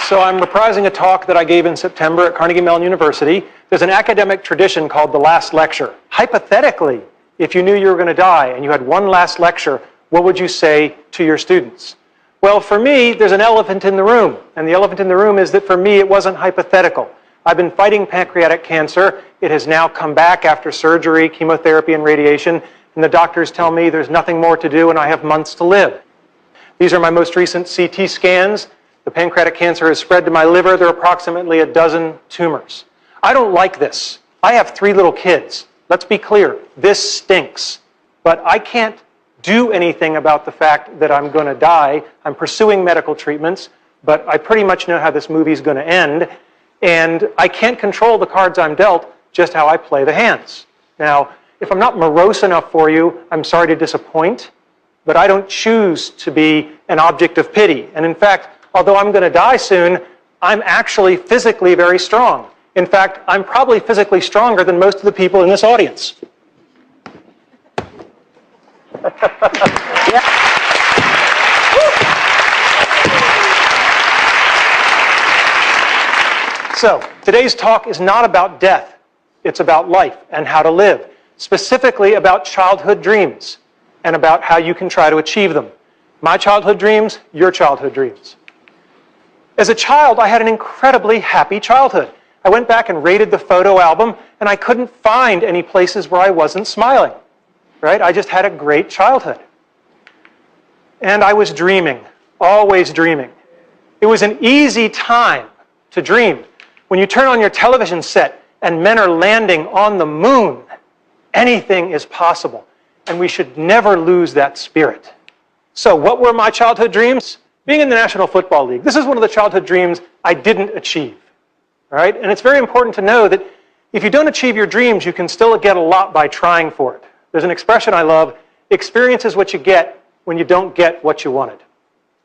So I'm reprising a talk that I gave in September at Carnegie Mellon University. There's an academic tradition called the last lecture. Hypothetically, if you knew you were going to die and you had one last lecture, what would you say to your students? Well, for me, there's an elephant in the room. And the elephant in the room is that for me, it wasn't hypothetical. I've been fighting pancreatic cancer. It has now come back after surgery, chemotherapy, and radiation. And the doctors tell me there's nothing more to do and I have months to live. These are my most recent CT scans. The pancreatic cancer has spread to my liver. There are approximately 12 tumors. I don't like this. I have 3 little kids. Let's be clear, this stinks. But I can't do anything about the fact that I'm going to die. I'm pursuing medical treatments, but I pretty much know how this movie's going to end. And I can't control the cards I'm dealt, just how I play the hands. Now, if I'm not morose enough for you, I'm sorry to disappoint, but I don't choose to be an object of pity. And in fact, although I'm going to die soon, I'm actually physically very strong. In fact, I'm probably physically stronger than most of the people in this audience. Yeah. So, today's talk is not about death. It's about life and how to live. Specifically about childhood dreams and about how you can try to achieve them. My childhood dreams, your childhood dreams. As a child, I had an incredibly happy childhood. I went back and rated the photo album, and I couldn't find any places where I wasn't smiling. Right? I just had a great childhood. And I was dreaming, always dreaming. It was an easy time to dream. When you turn on your television set and men are landing on the moon, anything is possible. And we should never lose that spirit. So what were my childhood dreams? Being in the National Football League. This is one of the childhood dreams I didn't achieve. Right? And it's very important to know that if you don't achieve your dreams, you can still get a lot by trying for it. There's an expression I love, experience is what you get when you don't get what you wanted.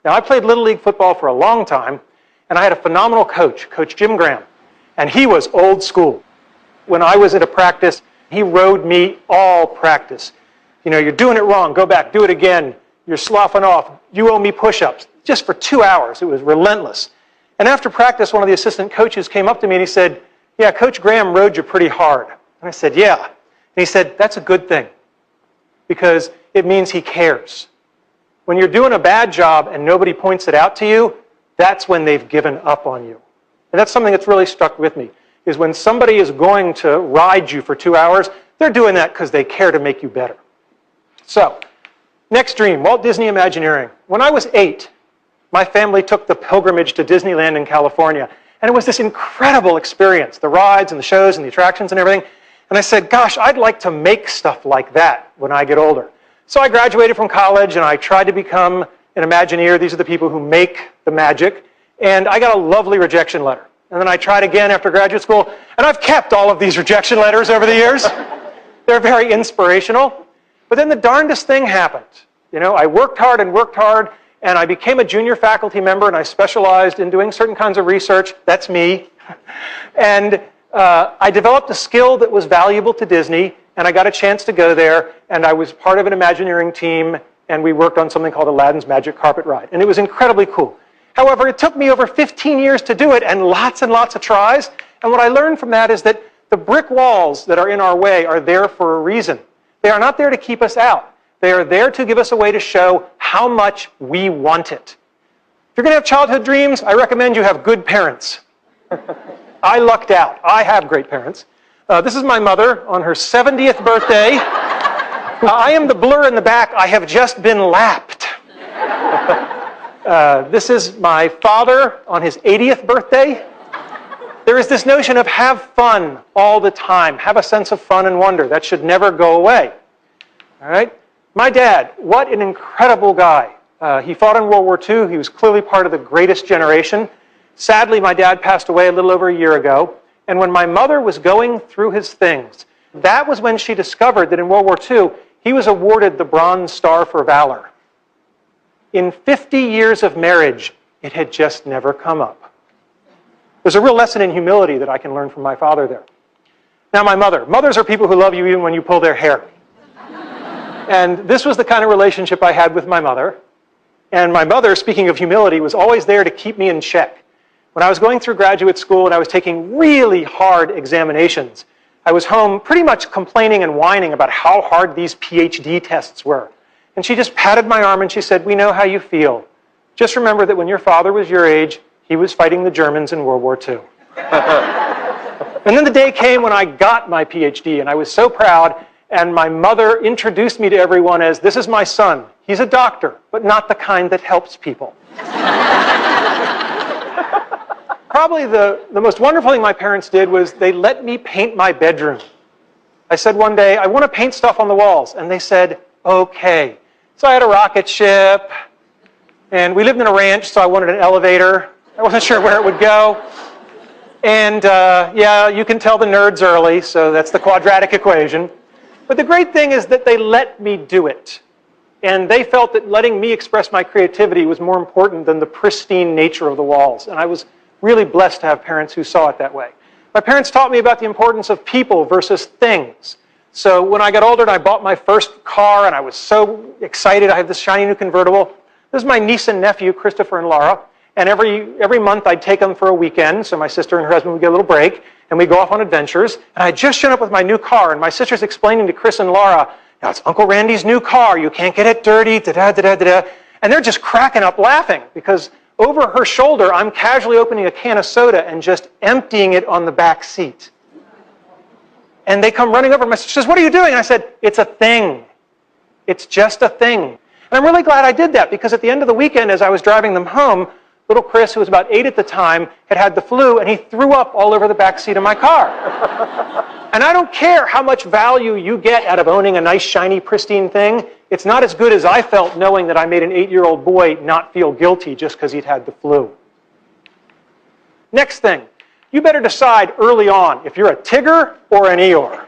Now, I played Little League football for a long time, and I had a phenomenal coach, Coach Jim Graham, and he was old school. When I was at a practice, he rode me all practice. You know, you're doing it wrong, go back, do it again. You're sloughing off, you owe me push-ups. Just for 2 hours, it was relentless. And after practice, one of the assistant coaches came up to me and he said, yeah, Coach Graham rode you pretty hard. And I said, yeah. And he said, that's a good thing, because it means he cares. When you're doing a bad job and nobody points it out to you, that's when they've given up on you. And that's something that's really stuck with me, is when somebody is going to ride you for 2 hours, they're doing that because they care to make you better. So, next dream, Walt Disney Imagineering. When I was 8, my family took the pilgrimage to Disneyland in California. And it was this incredible experience, the rides and the shows and the attractions and everything. And I said, gosh, I'd like to make stuff like that when I get older. So I graduated from college and I tried to become an Imagineer. These are the people who make the magic. And I got a lovely rejection letter. And then I tried again after graduate school. And I've kept all of these rejection letters over the years. They're very inspirational. But then the darndest thing happened. You know, I worked hard, and I became a junior faculty member, and I specialized in doing certain kinds of research. That's me. And I developed a skill that was valuable to Disney, and I got a chance to go there, and I was part of an Imagineering team, and we worked on something called Aladdin's Magic Carpet Ride. And it was incredibly cool. However, it took me over 15 years to do it, and lots of tries. And what I learned from that is that the brick walls that are in our way are there for a reason. They are not there to keep us out. They are there to give us a way to show how much we want it. If you're going to have childhood dreams, I recommend you have good parents. I lucked out. I have great parents. This is my mother on her 70th birthday. I am the blur in the back. I have just been lapped. This is my father on his 80th birthday. There is this notion of have fun all the time. Have a sense of fun and wonder. That should never go away. All right? My dad, what an incredible guy. He fought in World War II. He was clearly part of the greatest generation. Sadly, my dad passed away a little over a year ago. And when my mother was going through his things, that was when she discovered that in World War II, he was awarded the Bronze Star for Valor. In 50 years of marriage, it had just never come up. There's a real lesson in humility that I can learn from my father there. Now, my mother. Mothers are people who love you even when you pull their hair. And this was the kind of relationship I had with my mother. And my mother, speaking of humility, was always there to keep me in check. When I was going through graduate school and I was taking really hard examinations, I was home pretty much complaining and whining about how hard these PhD tests were. And she just patted my arm and she said, "We know how you feel. Just remember that when your father was your age, he was fighting the Germans in World War II." And then the day came when I got my PhD, and I was so proud, and my mother introduced me to everyone as, "This is my son. He's a doctor, but not the kind that helps people." Probably the most wonderful thing my parents did was they let me paint my bedroom. I said one day, "I want to paint stuff on the walls," and they said, "Okay." So I had a rocket ship, and we lived in a ranch, so I wanted an elevator. I wasn't sure where it would go. And yeah, you can tell the nerds early, so that's the quadratic equation. But the great thing is that they let me do it. And they felt that letting me express my creativity was more important than the pristine nature of the walls. And I was really blessed to have parents who saw it that way. My parents taught me about the importance of people versus things. So when I got older and I bought my first car and I was so excited, I have this shiny new convertible. This is my niece and nephew, Christopher and Laura. And every month I'd take them for a weekend, so my sister and her husband would get a little break, and we'd go off on adventures. And I'd just shown up with my new car, and my sister's explaining to Chris and Laura, "Now it's Uncle Randy's new car, you can't get it dirty, da-da-da-da-da." And they're just cracking up laughing, because over her shoulder, I'm casually opening a can of soda and just emptying it on the back seat. And they come running over, my sister says, "What are you doing?" And I said, "It's a thing. It's just a thing." And I'm really glad I did that, because at the end of the weekend, as I was driving them home, little Chris, who was about 8 at the time, had the flu, and he threw up all over the back seat of my car. And I don't care how much value you get out of owning a nice, shiny, pristine thing. It's not as good as I felt knowing that I made an 8-year-old boy not feel guilty just because he'd had the flu. Next thing, you better decide early on if you're a Tigger or an Eeyore.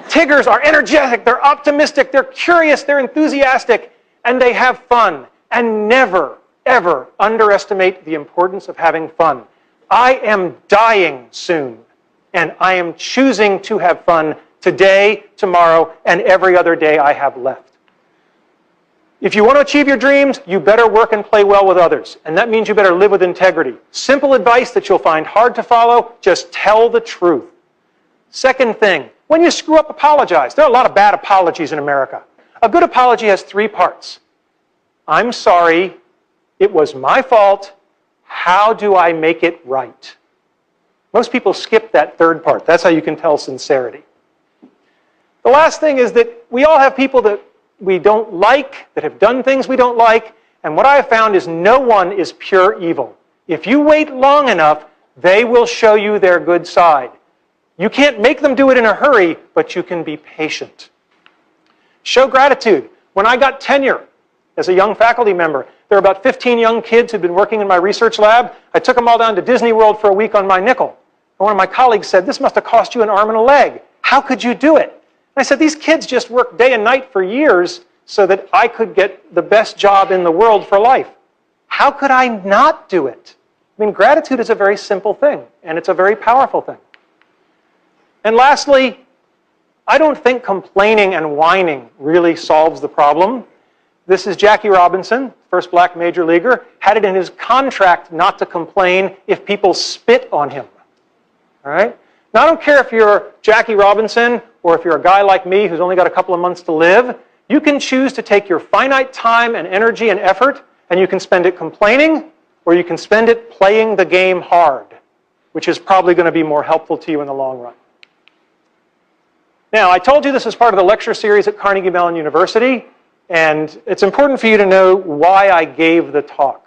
Tiggers are energetic, they're optimistic, they're curious, they're enthusiastic, and they have fun. And never, ever underestimate the importance of having fun. I am dying soon, and I am choosing to have fun today, tomorrow, and every other day I have left. If you want to achieve your dreams, you better work and play well with others, and that means you better live with integrity. Simple advice that you'll find hard to follow, just tell the truth. Second thing, when you screw up, apologize. There are a lot of bad apologies in America. A good apology has 3 parts. I'm sorry. It was my fault. How do I make it right? Most people skip that 3rd part. That's how you can tell sincerity. The last thing is that we all have people that we don't like, that have done things we don't like, and what I have found is no one is pure evil. If you wait long enough, they will show you their good side. You can't make them do it in a hurry, but you can be patient. Show gratitude. When I got tenure as a young faculty member, there were about 15 young kids who'd been working in my research lab. I took them all down to Disney World for a week on my nickel. And one of my colleagues said, "This must have cost you an arm and a leg. How could you do it?" And I said, "These kids just worked day and night for years so that I could get the best job in the world for life. How could I not do it?" I mean, gratitude is a very simple thing, and it's a very powerful thing. And lastly, I don't think complaining and whining really solves the problem. This is Jackie Robinson, first black major leaguer, had it in his contract not to complain if people spit on him. All right? Now, I don't care if you're Jackie Robinson or if you're a guy like me who's only got a couple of months to live. You can choose to take your finite time and energy and effort, and you can spend it complaining, or you can spend it playing the game hard, which is probably going to be more helpful to you in the long run. Now, I told you this is part of the lecture series at Carnegie Mellon University. And it's important for you to know why I gave the talk.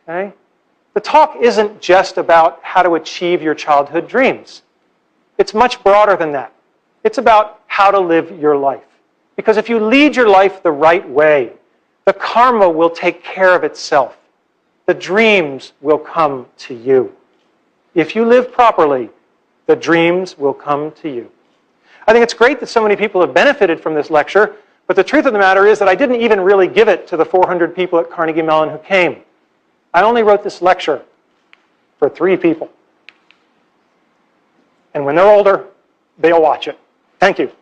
Okay? The talk isn't just about how to achieve your childhood dreams. It's much broader than that. It's about how to live your life. Because if you lead your life the right way, the karma will take care of itself. The dreams will come to you. If you live properly, the dreams will come to you. I think it's great that so many people have benefited from this lecture. But the truth of the matter is that I didn't even really give it to the 400 people at Carnegie Mellon who came. I only wrote this lecture for 3 people. And when they're older, they'll watch it. Thank you.